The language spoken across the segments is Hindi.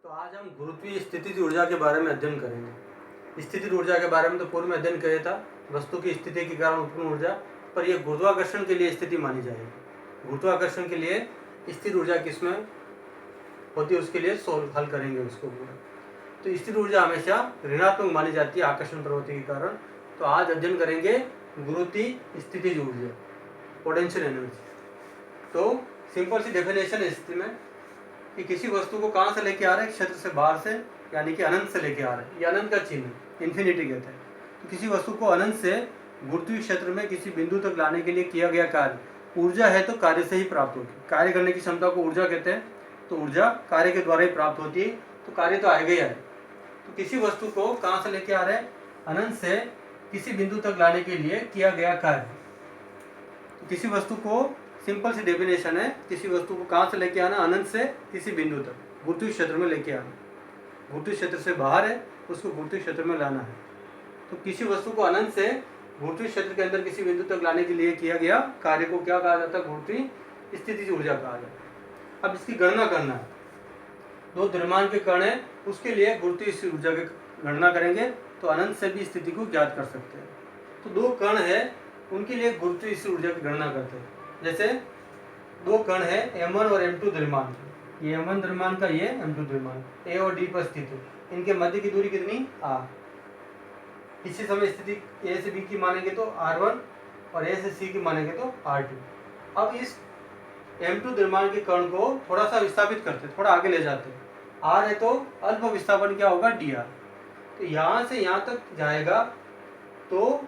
तो आज हम गुरुत्वीय स्थितिज ऊर्जा के बारे में अध्ययन करेंगे। स्थितिज ऊर्जा के बारे में तो पूर्व में अध्ययन किया था, वस्तु की स्थिति के कारण उत्पन्न ऊर्जा, पर यह गुरुत्वाकर्षण के लिए स्थिति मानी जाएगी। गुरुत्वाकर्षण के लिए स्थिर ऊर्जा किसमें होती है उसके लिए सोल्व हल करेंगे उसको पूरा। तो स्थिर ऊर्जा हमेशा ऋणात्मक मानी जाती है आकर्षण प्रवृत्ति के कारण। तो आज अध्ययन करेंगे गुरुत्वीय स्थितिज ऊर्जा, पोटेंशियल एनर्जी। तो सिंपल सी डेफिनेशन है स्थिति में कि किसी वस्तु को कहाँ से लेके आ रहे हैं, क्षेत्र से बाहर से, यानी कि अनंत से लेके आ रहे हैं। ये अनंत का चिन्ह इन्फिनिटी कहते हैं। तो किसी वस्तु को अनंत से गुरुत्वीय क्षेत्र में किसी बिंदु तक लाने के लिए किया गया कार्य, ऊर्जा है तो कार्य से ही प्राप्त होती है। कार्य करने की क्षमता को ऊर्जा कहते हैं। तो ऊर्जा कार्य के द्वारा ही प्राप्त होती है, तो कार्य तो आएगा ही आएगा। तो किसी वस्तु को कहाँ से लेके आ रहे हैं, अनंत से किसी बिंदु तक लाने के लिए किया गया कार्य। तो किसी वस्तु को सिंपल सी डेफिनेशन है, किसी वस्तु को कहाँ से लेके आना, अनंत से किसी बिंदु तक गुरुत्वीय क्षेत्र में लेके आना। गुरुत्वीय क्षेत्र से बाहर है, उसको गुरुत्वीय क्षेत्र में लाना है। तो किसी वस्तु को अनंत से गुरुत्वीय क्षेत्र के अंदर किसी बिंदु तक लाने के लिए किया गया कार्य को क्या कहा जाता है, गुरुत्वीय स्थितिज ऊर्जा कहा जाता है। अब इसकी गणना करना है। दो द्रव्यमान के कण है, उसके लिए गुरुत्वीय ऊर्जा की गणना करेंगे तो अनंत से भी स्थिति को ज्ञात कर सकते हैं। तो दो कण है, उनके लिए गुरुत्वीय ऊर्जा की गणना करते हैं। जैसे दो कण है M1 और M2 द्रव्यमान, ये M1 द्रव्यमान का, ये M2 द्रव्यमान, A और D पर स्थित है। इनके मध्य की दूरी कितनी, R। इसी समय स्थिति A से B की मानेंगे तो R1 और A से C की मानेंगे तो R2। अब इस M2 द्रव्यमान के कण को थोड़ा सा विस्थापित करते, थोड़ा आगे ले जाते हैं। R है तो अल्प विस्थापन क्या होगा, dr। तो यहाँ से यहाँ तक जाएगा तो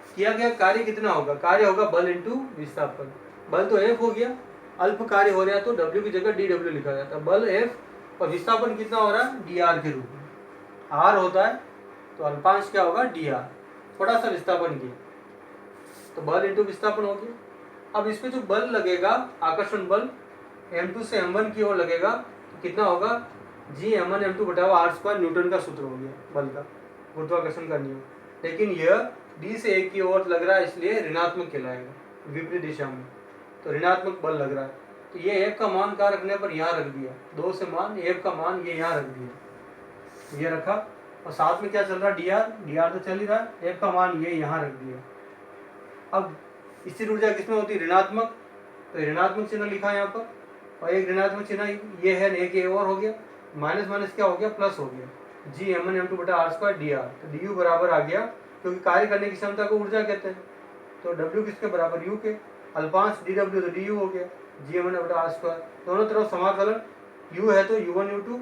किया गया कार्य कितना होगा, कार्य होगा बल इंटू विस्थापन। बल तो F हो गया, अल्प कार्य हो रहा है तो W की जगह dW लिखा जाता है। बल F और विस्थापन कितना हो रहा है, dr के रूप में। R होता है तो अल्पांश क्या होगा, dr, थोड़ा सा विस्थापन किया तो बल इंटू विस्थापन हो गया। अब इसमें जो बल लगेगा, आकर्षण बल M2 से M1 की ओर लगेगा तो कितना होगा, G M1 M2 बटा R² न्यूटन का सूत्र हो गया बल का, गुरुत्वाकर्षण का नियम। लेकिन यह D से A की ओर लग रहा है, इसलिए ऋणात्मक कहलाएगा, विपरीत दिशा में। तो ऋणात्मक बल लग रहा है, तो ये F का मान कहाँ रखने पर यहाँ रख दिया, 2 से मान F का मान ये यहाँ रख दिया, ये रखा। और साथ में क्या चल रहा है, dr तो चल ही रहा है, F का मान ये यहाँ रख दिया। अब स्थिर ऊर्जा किसमें होती है, ऋणात्मक, तो ऋणात्मक चिन्ह लिखा है यहाँ पर, और एक ऋणात्मक चिन्ह ये है, एक ये और हो गया, माइनस माइनस क्या हो गया, प्लस हो गया। G M1 M2 बटा R² dr, तो du बराबर आ गया, क्योंकि कार्य करने की क्षमता को ऊर्जा कहते हैं। तो W किसके बराबर, U के, अल्पांश dW तो du हो गया, G M1 बटा R²। दोनों तरफ समाकलन, U है तो U1 U2,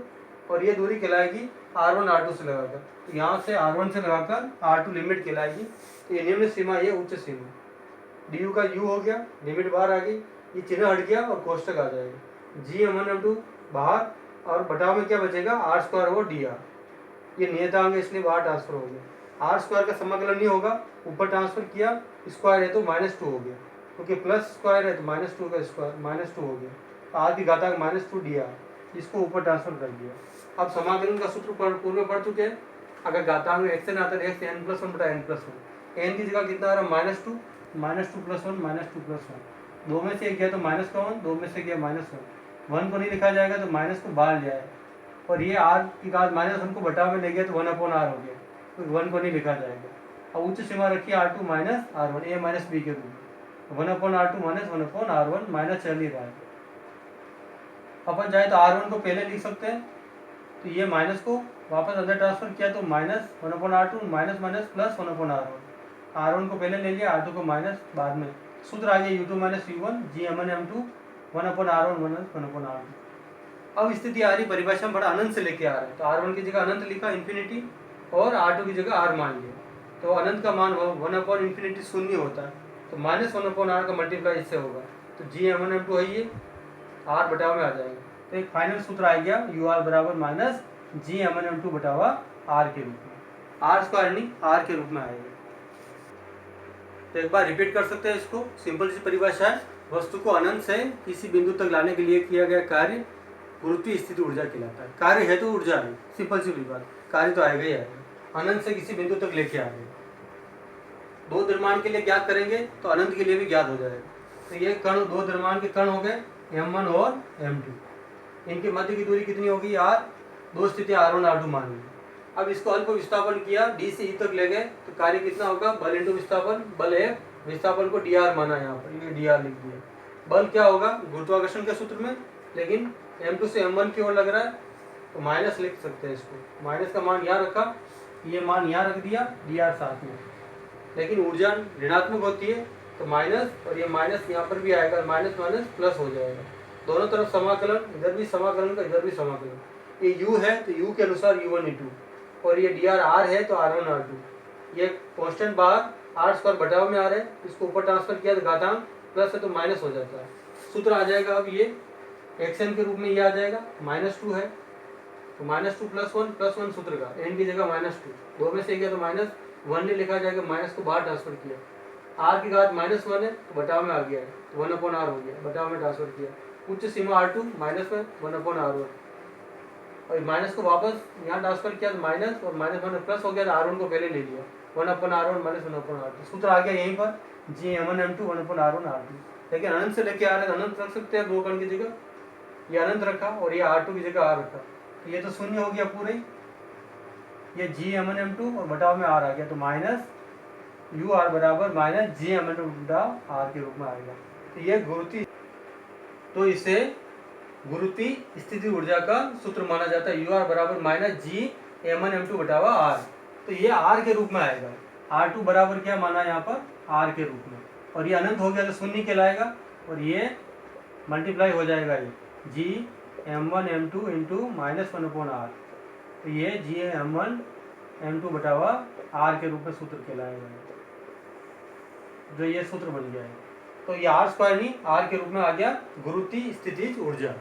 और ये दूरी कहलाएगी R1 R2 से लगाकर। तो यहाँ से R1 से लगाकर R2 लिमिट कहलाएगी। तो ये निम्न सीमा, ये उच्च सीमा, du का U हो गया, लिमिट बाहर आ गई, ये चिन्ह हट गया और कोष्टक आ जाएगा। G M1 M2 बाहर, और बटाव में क्या बचेगा, R² और dr। ये नियतांक है इसलिए बाहर ट्रांसफर हो गया। R² का समाकलन नहीं होगा, ऊपर ट्रांसफर किया, स्क्वायर है तो -2 हो गया, क्योंकि प्लस स्क्वायर है तो -2 का स्क्वायर, -2 हो गया। तो R की घातांक -2 dr, इसको ऊपर ट्रांसफर कर दिया। अब समाकलन का सूत्र पूर्व में पढ़ चुके हैं। अगर घातांक में x आता है, x n+1 बटा n+1, n की जगह कितना आ रहा है, -2 + 1 -2 + 1। 2 में से एक गया तो माइनस का 1, 2 में से गया -1, 1 को नहीं लिखा जाएगा तो माइनस को बाहर ले आए, और ये r की घात -1 को बटा में ले गया तो 1/r हो गया, तो 1 को नहीं लिखा जाएगा। अब उच्च सीमा रखिए R2 minus R1, a minus b के रूप में, 1/R2 माइनस 1/R1, माइनस चल ही रहा है। अपन चाहे तो R1 को पहले लिख सकते हैं, तो ये माइनस को वापस अंदर ट्रांसफर किया तो -1/R2 minus minus plus 1/R1, R1 को पहले ले लिया, R2 को माइनस बाद में। सूत्र आ गया U2 minus U1, G M1 M2 1/R1 minus 1/R2। अब स्थिति आ रही, परिभाषा में बड़ा अनंत से लेके आ रहा है, तो R1 की जगह अनंत लिखा, इन्फिनिटी, और R2 की जगह R मान लिया। तो अनंत का मान 1/∞ शून्य होता है, तो -1/R का मल्टीप्लाई इससे होगा, तो G M1 M2 है ये, R बटाव में आ जाएगा। तो एक फाइनल सूत्र आ गया, UR बराबर -G M1 M2 बटावा R के रूप में, R² नहीं R के रूप में आएगा। तो एक बार रिपीट कर सकते हैं इसको, सिंपल सी परिभाषा है, वस्तु को अनंत से किसी बिंदु तक लाने के लिए किया गया कार्य गुरुत्वीय स्थिति ऊर्जा कहलाता है। कार्य है तो ऊर्जा है, सिंपल सी बात, कार्य तो आएगा ही आएगा। अनंत से किसी बिंदु तक लेके आ गए, दो द्रव्यमान के लिए ज्ञात करेंगे तो अनंत के लिए भी ज्ञात हो जाएगा। तो ये कण, दो द्रव्यमान के कण हो गए M1 और M2। इनके मध्य की दूरी कितनी होगी r, दो स्थितियां r1 r2 मान ली। अब इसको हल को विस्थापन किया, d से e तक ले गए तो कार्य कितना होगा, बल इंटू विस्थापन, बल है, विस्थापन को dr माना यहाँ पर, ये dr लिख दिया। बल क्या होगा गुरुत्वाकर्षण के सूत्र में, लेकिन m2 से m1 की ओर लग रहा है तो माइनस लिख सकते हैं इसको, माइनस का मान यहाँ रखा, ये मान यहाँ रख दिया, dr साथ में। लेकिन ऊर्जा ऋणात्मक होती है तो माइनस, और ये माइनस यहाँ पर भी आएगा, माइनस माइनस प्लस हो जाएगा, दोनों तरफ समाकलन, इधर भी समाकलन का इधर भी समाकलन। ये u है तो u के अनुसार u1 u2, और ये dr r है तो r1 r2, ये कांस्टेंट बाहर r स्क्वायर बटाव में आ रहा है, इसको ऊपर ट्रांसफर किया तो घातांक प्लस है तो माइनस हो जाता है। सूत्र आ जाएगा अब ये xn के रूप में, ये आ जाएगा -2 है तो -2 + 1 सूत्र का, n की जगह -2, दो में से गया तो -1 नहीं लिखा जाएगा, माइनस को बाहर ट्रांसफर किया, r की घात -1 है तो बटाव में आ गया है तो 1/r हो गया, बटाव में ट्रांसफर किया, उच्च सीमा r2 माइनस में 1/r1, और माइनस को वापस यहाँ ट्रांसफर किया तो माइनस, और माइनस माइनस प्लस हो गया तो r1 को पहले ले लिया, 1/r1 माइनस 1/r2, सूत्र आ गया यहीं पर Gm1m2 1/r1 r2। लेकिन अनंत से लेके आ रहे हैं तो अनंत रख सकते हैं, दो कण की जगह ये अनंत रखा और ये r2 की जगह r रखा, तो ये तो शून्य हो गया पूरे, ये Gm1m2 और बटाव में r आ गया तो माइनस ur बराबर माइनस Gm1m2 r के रूप में आएगा। तो ये गुरुत्व, तो इसे गुरुत्व स्थिति ऊर्जा का सूत्र माना जाता है, ur बराबर माइनस Gm1m2 बटावा r, तो ये r के रूप में आएगा, r2 बराबर क्या माना यहाँ पर r के रूप में, और ये अनंत हो गया तो शून्य कहलाएगा, और ये मल्टीप्लाई हो जाएगा ये Gm1m2 इंटू -1/r, तो ये Gm1m2 बटावा r के रूप में सूत्र कहलाएगा, जो ये सूत्र बन गया है। तो ये r स्क्वायर नहीं r के रूप में आ गया गुरुत्व स्थितिज ऊर्जा।